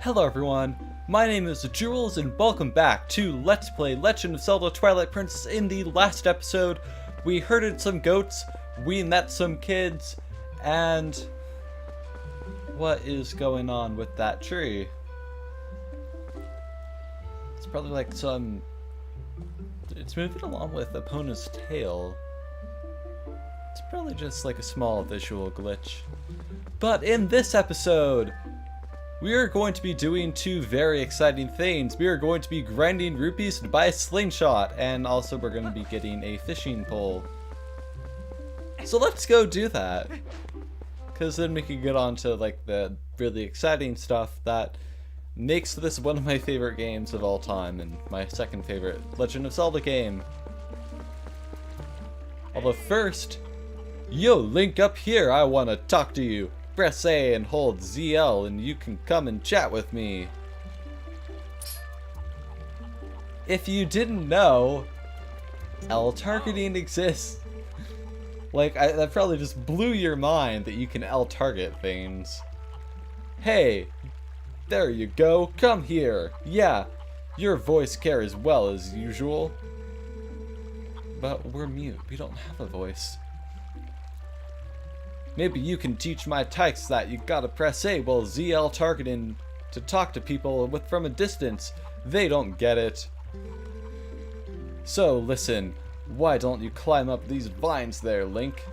Hello everyone, my name is Jules and welcome back to Let's Play Legend of Zelda Twilight Princess. In the last episode, we herded some goats, we met some kids, and what is going on with that tree? It's probably like it's moving along with Epona's tail. It's probably just like a small visual glitch. But in this episode, we are going to be doing two very exciting things. We are going to be grinding rupees to buy a slingshot, and also we're going to be getting a fishing pole. So let's go do that, because then we can get on to like the really exciting stuff that makes this one of my favorite games of all time, and my second favorite Legend of Zelda game. Although first, yo, Link up here, I want to talk to you. Press A and hold ZL and you can come and chat with me. If you didn't know, L targeting exists. Like, that probably just blew your mind that you can L target things. Hey, there you go, come here. Yeah, your voice carries well as usual. But we're mute, we don't have a voice. Maybe you can teach my tykes that you gotta press A while ZL targeting to talk to people from a distance. They don't get it. So listen, why don't you climb up these vines there, Link?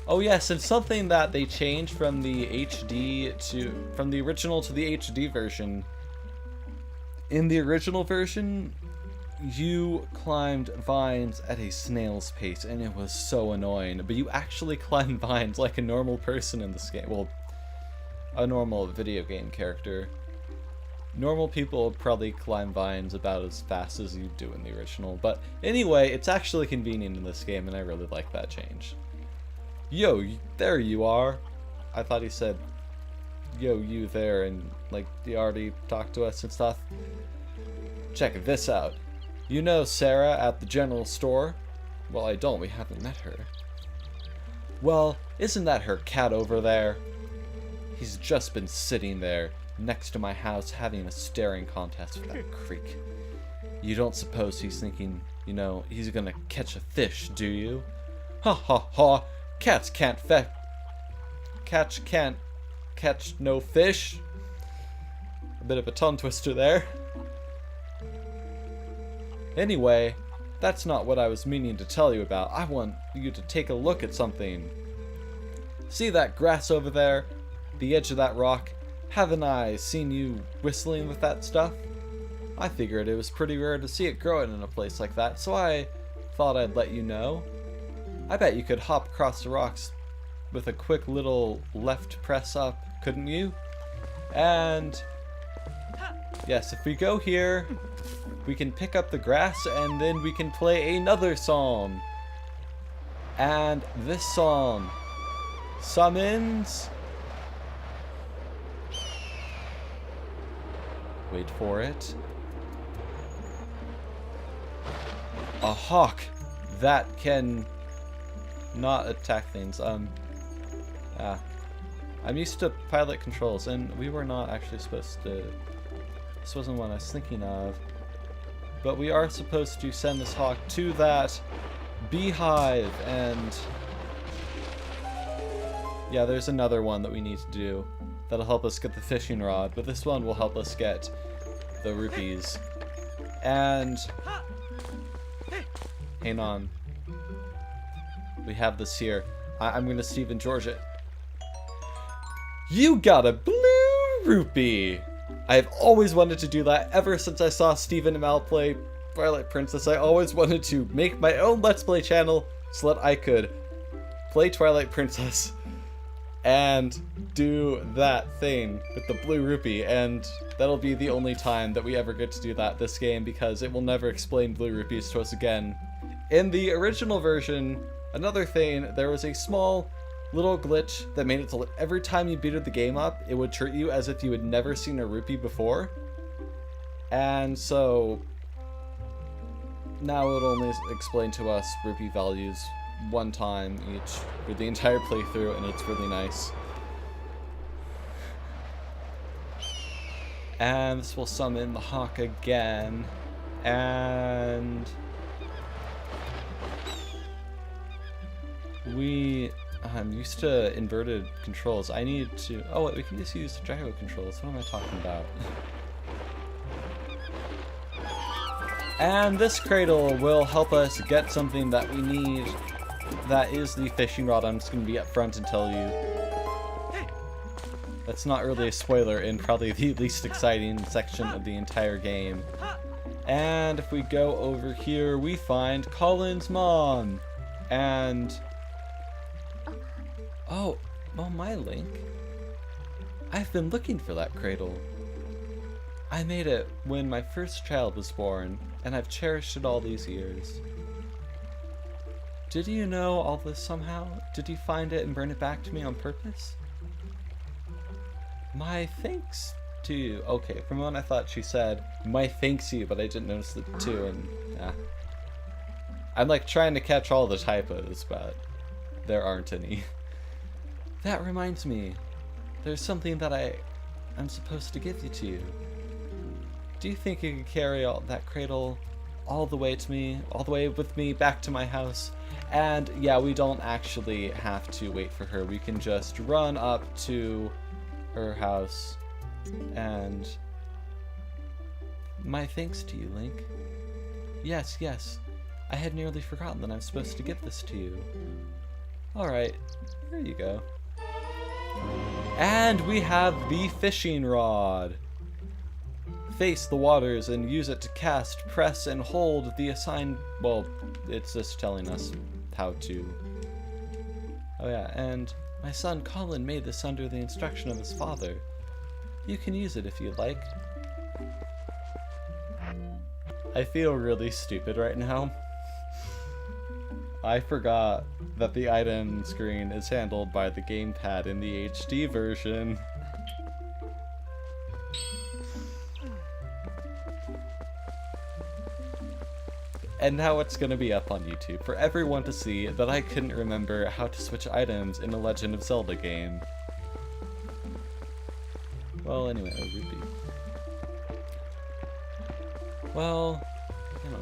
Oh yes, and something that they changed from the from the original to the HD version. In the original version, you climbed vines at a snail's pace, and it was so annoying. But you actually climb vines like a normal person in this game. Well, a normal video game character. Normal people probably climb vines about as fast as you do in the original. But anyway, it's actually convenient in this game, and I really like that change. Yo, there you are. I thought he said, yo, you there, and like he already talked to us and stuff. Check this out. You know Sarah at the general store? Well, I don't. We haven't met her. Well, isn't that her cat over there? He's just been sitting there next to my house having a staring contest with that creek. You don't suppose he's thinking, you know, he's gonna catch a fish, do you? Ha ha ha! Cats can't can't catch no fish. A bit of a tongue twister there. Anyway, that's not what I was meaning to tell you about. I want you to take a look at something. See that grass over there? The edge of that rock? Haven't I seen you whistling with that stuff? I figured it was pretty rare to see it growing in a place like that, so I thought I'd let you know. I bet you could hop across the rocks with a quick little left press up, couldn't you? And yes, if we go here, we can pick up the grass, and then we can play another song. And this song summons... Wait for it. A hawk that can not attack things. I'm used to pilot controls, and we were not actually supposed to... This wasn't what I was thinking of. But we are supposed to send this hawk to that beehive, and yeah, there's another one that we need to do that'll help us get the fishing rod, but this one will help us get the rupees. And hang on, we have this here. I'm gonna Stephen George it. You got a blue rupee! I have always wanted to do that ever since I saw Stephen and Mal play Twilight Princess. I always wanted to make my own Let's Play channel so that I could play Twilight Princess and do that thing with the blue rupee, and that'll be the only time that we ever get to do that this game, because it will never explain blue rupees to us again. In the original version, another thing, there was a small little glitch that made it so that every time you booted the game up, it would treat you as if you had never seen a rupee before. And so now it'll only explain to us rupee values one time each for the entire playthrough, and it's really nice. And this will summon the hawk again. And I'm used to inverted controls. I need to... Oh, wait, we can just use gyro controls. What am I talking about? And this cradle will help us get something that we need. That is the fishing rod. I'm just going to be up front and tell you. That's not really a spoiler in probably the least exciting section of the entire game. And if we go over here, we find Colin's mom. And... Oh, my Link. I've been looking for that cradle. I made it when my first child was born, and I've cherished it all these years. Did you know all this somehow? Did you find it and bring it back to me on purpose? My thanks to you. Okay, for a moment I thought she said, my thanks to you, but I didn't notice the two, and yeah. I'm like trying to catch all the typos, but there aren't any. That reminds me, there's something that I'm supposed to give to you. Do you think you could carry that cradle all the way with me back to my house? And yeah, we don't actually have to wait for her. We can just run up to her house. And my thanks to you, Link. Yes, I had nearly forgotten that I'm supposed to give this to you. Alright, here you go. And we have the fishing rod. Face the waters and use it to cast, press, and hold the assigned... Well, it's just telling us how to... Oh yeah, and my son Colin made this under the instruction of his father. You can use it if you'd like. I feel really stupid right now. I forgot that the item screen is handled by the gamepad in the HD version. And now it's going to be up on YouTube for everyone to see that I couldn't remember how to switch items in a Legend of Zelda game. Well, anyway, Ruby. Well,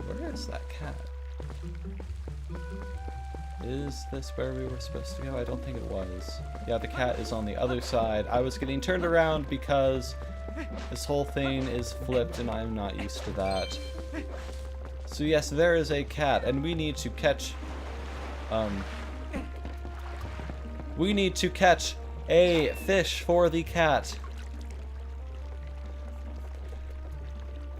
where is that cat? Is this where we were supposed to go? I don't think it was. Yeah, the cat is on the other side. I was getting turned around because this whole thing is flipped and I'm not used to that. So yes, there is a cat, and we need to catch... we need to catch a fish for the cat.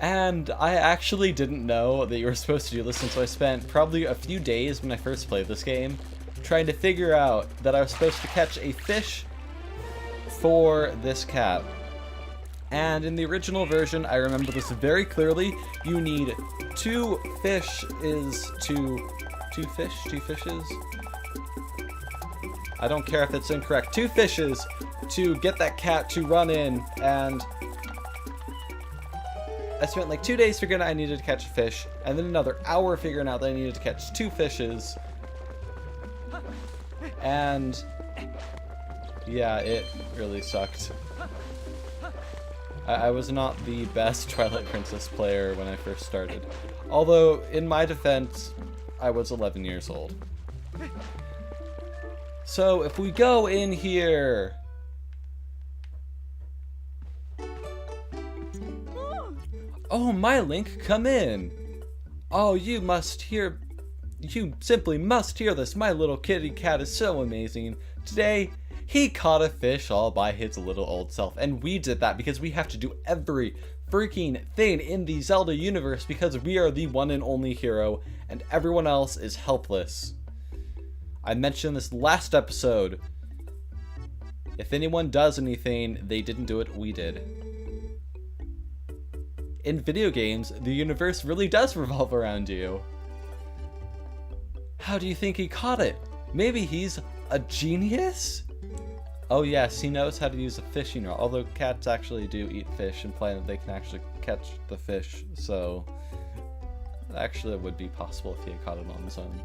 And I actually didn't know that you were supposed to do this, and so I spent probably a few days when I first played this game trying to figure out that I was supposed to catch a fish for this cat. And in the original version, I remember this very clearly. You need two fishes. I don't care if it's incorrect. 2 fishes to get that cat to run in, and I spent like 2 days figuring out I needed to catch a fish, and then another hour figuring out that I needed to catch 2 fishes. And yeah, it really sucked. I was not the best Twilight Princess player when I first started. Although, in my defense, I was 11 years old. So, if we go in here... Oh, my Link, come in! Oh, you simply must hear this. My little kitty cat is so amazing. Today, he caught a fish all by his little old self, and we did that because we have to do every freaking thing in the Zelda universe because we are the one and only hero, and everyone else is helpless. I mentioned this last episode. If anyone does anything, they didn't do it, we did. In video games, the universe really does revolve around you. How do you think he caught it? Maybe he's a genius? Oh yes, he knows how to use a fishing rod, although cats actually do eat fish, implying that they can actually catch the fish, so actually it would be possible if he had caught it on his own.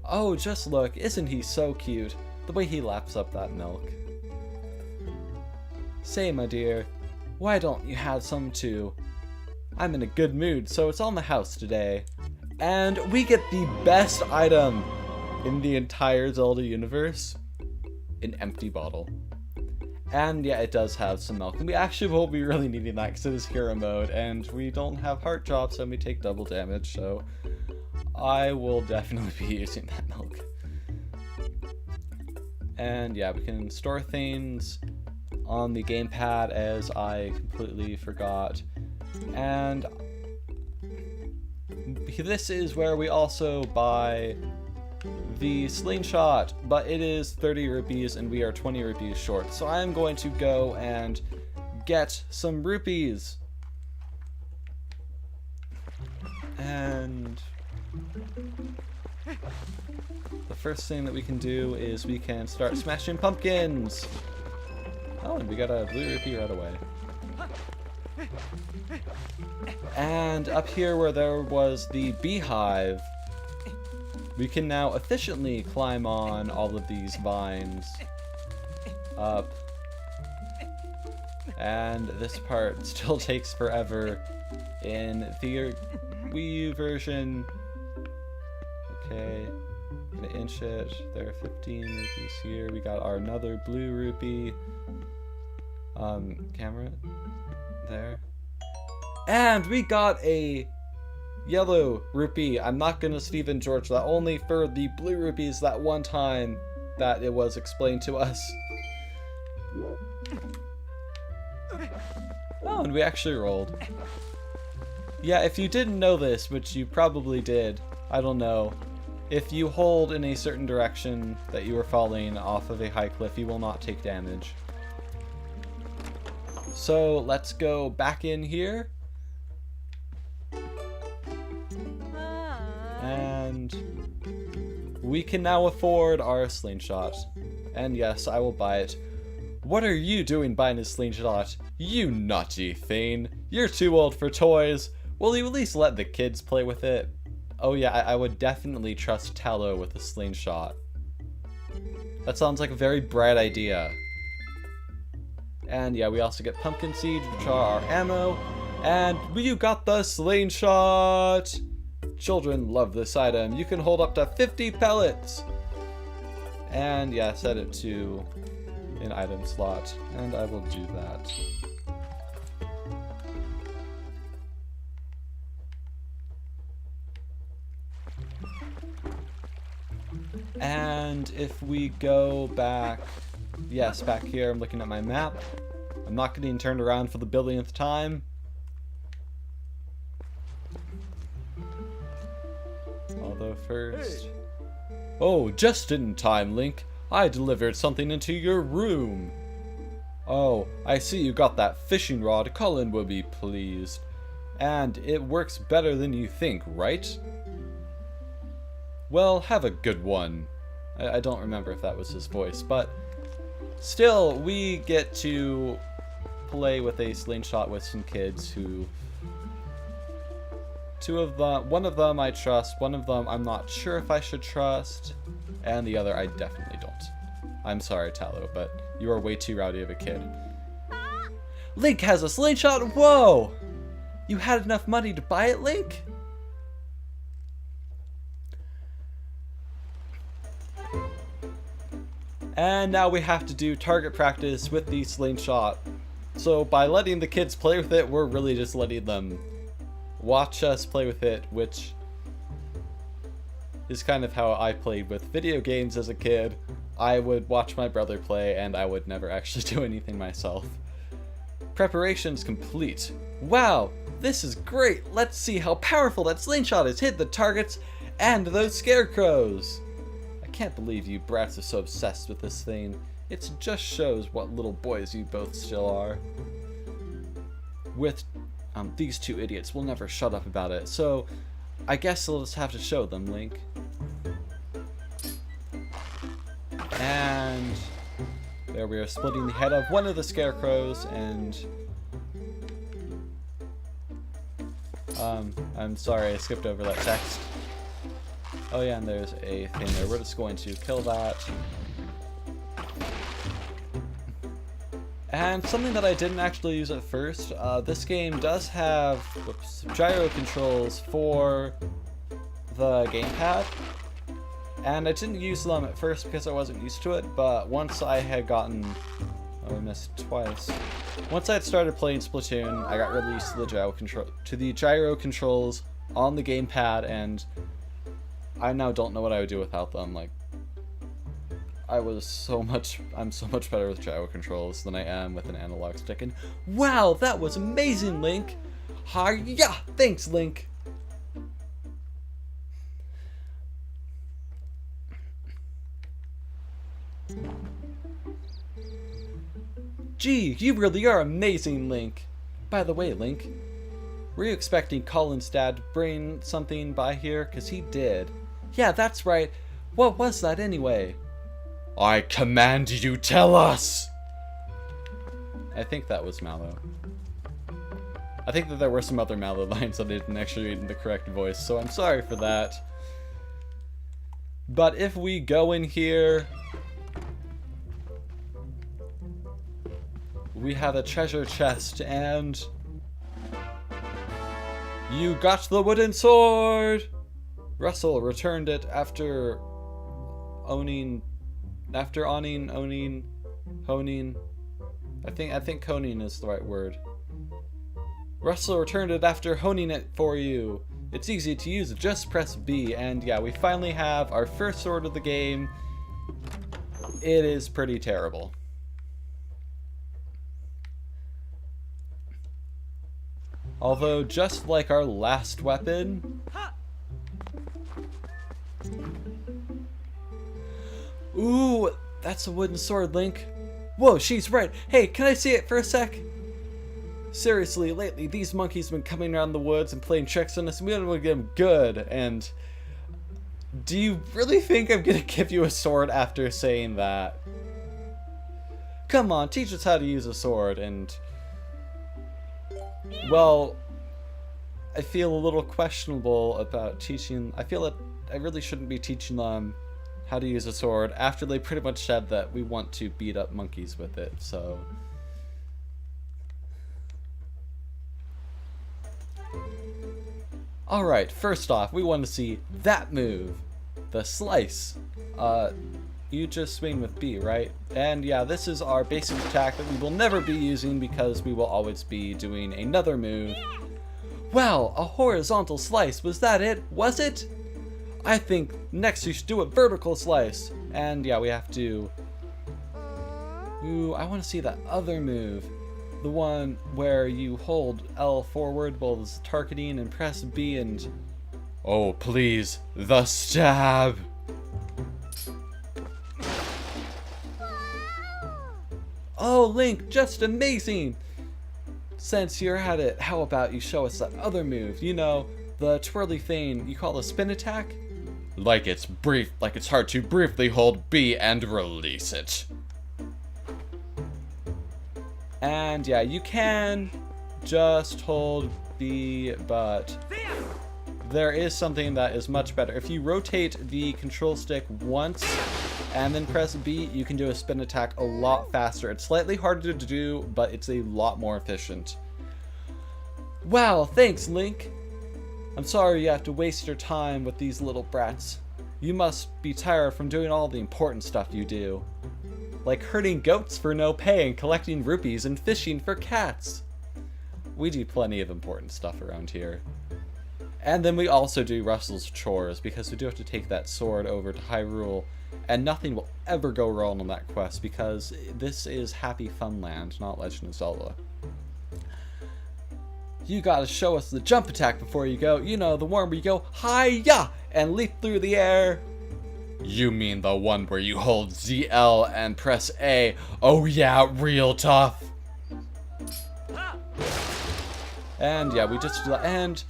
Oh, just look, isn't he so cute? The way he laps up that milk. Say, my dear, Why don't you have some too? I'm in a good mood, so it's on the house today. And we get the best item in the entire Zelda universe. An empty bottle. And yeah, it does have some milk. And we actually will be really needing that because it is hero mode. And we don't have heart drops and we take double damage. So I will definitely be using that milk. And yeah, we can store things on the gamepad as I completely forgot. And this is where we also buy the slingshot, but it is 30 rupees and we are 20 rupees short. So I'm going to go and get some rupees. And the first thing that we can do is we can start smashing pumpkins. Oh, and we got a blue rupee right away. And up here where there was the beehive, we can now efficiently climb on all of these vines up. And this part still takes forever in the Wii U version. Okay, gonna inch it. There are 15 rupees here. We got our another blue rupee. Camera there. And we got a yellow rupee. I'm not gonna Stephen George that, only for the blue rupees that one time that it was explained to us. Oh, and we actually rolled. Yeah, if you didn't know this, which you probably did, I don't know, if you hold in a certain direction that you are falling off of a high cliff, you will not take damage. So let's go back in here. And we can now afford our slingshot. And yes, I will buy it. What are you doing buying a slingshot? You naughty thing. You're too old for toys. Will you at least let the kids play with it? Oh yeah, I would definitely trust Talo with a slingshot. That sounds like a very bright idea. And yeah, we also get pumpkin seeds, which are our ammo. And you got the slingshot! Children love this item. You can hold up to 50 pellets. And yeah, set it to an item slot. And I will do that. And if we go back, yes, back here, I'm looking at my map. I'm not getting turned around for the billionth time. Although first... Oh, just in time, Link. I delivered something into your room. Oh, I see you got that fishing rod. Colin will be pleased. And it works better than you think, right? Well, have a good one. I don't remember if that was his voice, but still, we get to play with a slingshot with some kids who... one of them I trust, one of them I'm not sure if I should trust, and the other I definitely don't. I'm sorry, Talo, but you are way too rowdy of a kid. Link has a slingshot? Whoa! You had enough money to buy it, Link? And now we have to do target practice with the slingshot. So by letting the kids play with it, we're really just letting them watch us play with it, which is kind of how I played with video games as a kid. I would watch my brother play and I would never actually do anything myself. Preparations complete. Wow, this is great. Let's see how powerful that slingshot is. Hit the targets and those scarecrows. I can't believe you brats are so obsessed with this thing. It just shows what little boys you both still are. With these two idiots will never shut up about it, so I guess I'll just have to show them, Link. And there we are, splitting the head of one of the scarecrows, and I'm sorry, I skipped over that text. Oh yeah, and there's a thing there. We're just going to kill that. And something that I didn't actually use at first, this game does have gyro controls for the gamepad. And I didn't use them at first because I wasn't used to it, but once I had gotten... Oh, I missed twice. Once I had started playing Splatoon, I got really used to the gyro controls on the gamepad, and I now don't know what I would do without them. Like, I'm so much better with gyro controls than I am with an analog stick. And wow, that was amazing, Link! Hi-ya! Thanks, Link! Gee, you really are amazing, Link! By the way, Link, were you expecting Colin's dad to bring something by here? 'Cause he did. Yeah, that's right. What was that anyway? I command you, tell us! I think that was Malo. I think that there were some other Malo lines that I didn't actually read in the correct voice, so I'm sorry for that. But if we go in here, we have a treasure chest, and you got the wooden sword! Russell returned it after honing. I think honing is the right word. Russell returned it after honing it for you. It's easy to use, just press B, and yeah, we finally have our first sword of the game. It is pretty terrible. Although, just like our last weapon... Ooh, that's a wooden sword, Link. Whoa, she's right. Hey, can I see it for a sec? Seriously, lately these monkeys have been coming around the woods and playing tricks on us, and we don't want to get them good, and... Do you really think I'm gonna give you a sword after saying that? Come on, teach us how to use a sword, and... Well, I feel a little questionable about teaching... I feel that I really shouldn't be teaching them how to use a sword after they pretty much said that we want to beat up monkeys with it, so... Alright, first off, we want to see that move. The slice. You just swing with B, right? And yeah, this is our basic attack that we will never be using because we will always be doing another move. Wow, a horizontal slice, was that it? Was it? I think next we should do a vertical slice. And yeah, we have to... Ooh, I want to see that other move. The one where you hold L forward while it's targeting and press B and... Oh, please, the stab! Oh, Link, just amazing! Since you're at it, how about you show us that other move? You know, the twirly thing you call a spin attack? Like it's hard to briefly hold B and release it. And yeah, you can just hold B, but there is something that is much better. If you rotate the control stick once and then press B, you can do a spin attack a lot faster. It's slightly harder to do, but it's a lot more efficient. Wow, thanks, Link. I'm sorry you have to waste your time with these little brats. You must be tired from doing all the important stuff you do. Like herding goats for no pay and collecting rupees and fishing for cats. We do plenty of important stuff around here. And then we also do Russell's chores because we do have to take that sword over to Hyrule, and nothing will ever go wrong on that quest because this is Happy Funland, not Legend of Zelda. You gotta show us the jump attack before you go. You know, the one where you go hi-ya and leap through the air. You mean the one where you hold ZL and press A? Oh yeah, real tough. And yeah, we just do that, and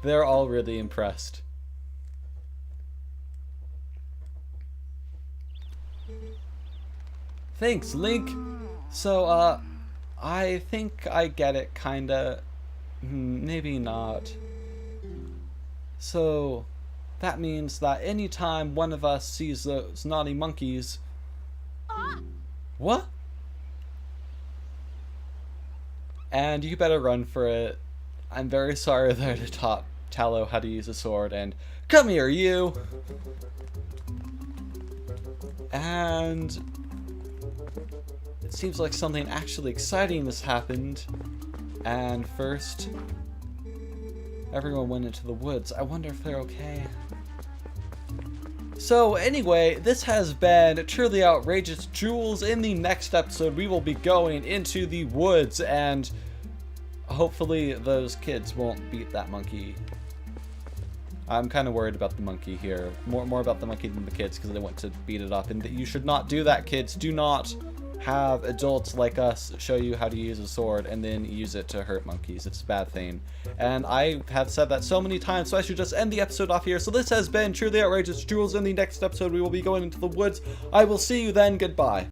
they're all really impressed. Thanks, Link. So, I think I get it, kinda. Maybe not. So... that means that anytime one of us sees those naughty monkeys... What? and you better run for it. I'm very sorry that I taught Talo how to use a sword, and come here, you! And it seems like something actually exciting has happened. And first, everyone went into the woods. I wonder if they're okay. So anyway, this has been Truly Outrageous Jewels. In the next episode, we will be going into the woods, and hopefully those kids won't beat that monkey. I'm kind of worried about the monkey here. More about the monkey than the kids, because they want to beat it up. And you should not do that, kids. Do not have adults like us show you how to use a sword and then use it to hurt monkeys. It's a bad thing. And I have said that so many times, so I should just end the episode off here. So this has been Truly Outrageous Jewels. In the next episode, we will be going into the woods. I will see you then. Goodbye.